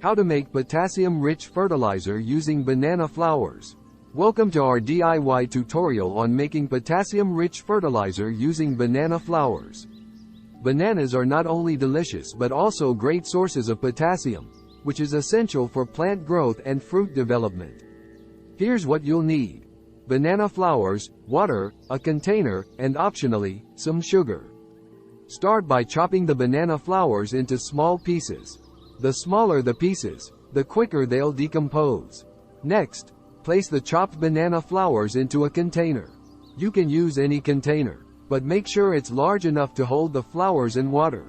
How to make potassium-rich fertilizer using banana flowers. Welcome to our DIY tutorial on making potassium-rich fertilizer using banana flowers. Bananas are not only delicious but also great sources of potassium, which is essential for plant growth and fruit development. Here's what you'll need: banana flowers, water, a container, and optionally, some sugar. Start by chopping the banana flowers into small pieces. The smaller the pieces, the quicker they'll decompose. Next, place the chopped banana flowers into a container. You can use any container, but make sure it's large enough to hold the flowers and water.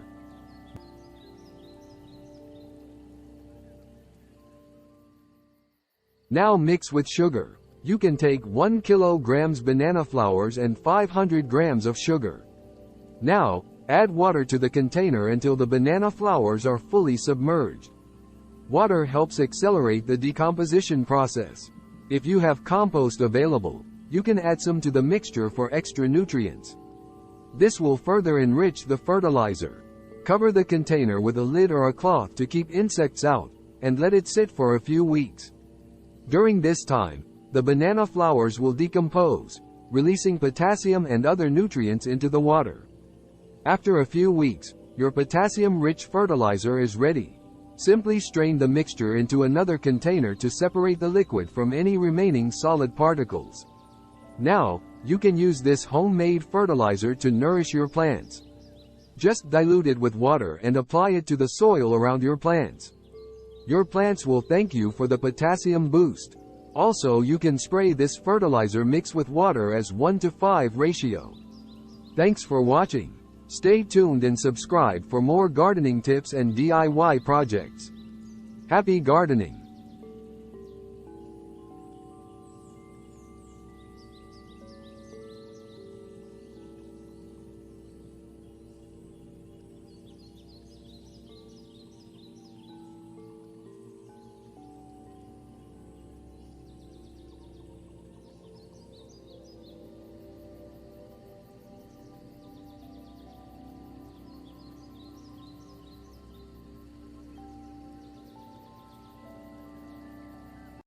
Now mix with sugar. You can take 1 kg banana flowers and 500 grams of sugar. Now, add water to the container until the banana flowers are fully submerged. Water helps accelerate the decomposition process. If you have compost available, you can add some to the mixture for extra nutrients. This will further enrich the fertilizer. Cover the container with a lid or a cloth to keep insects out, and let it sit for a few weeks. During this time, the banana flowers will decompose, releasing potassium and other nutrients into the water. After a few weeks, your potassium-rich fertilizer is ready. Simply strain the mixture into another container to separate the liquid from any remaining solid particles. Now, you can use this homemade fertilizer to nourish your plants. Just dilute it with water and apply it to the soil around your plants. Your plants will thank you for the potassium boost. Also, you can spray this fertilizer mix with water as 1:5 ratio. Thanks for watching. Stay tuned and subscribe for more gardening tips and DIY projects. Happy gardening!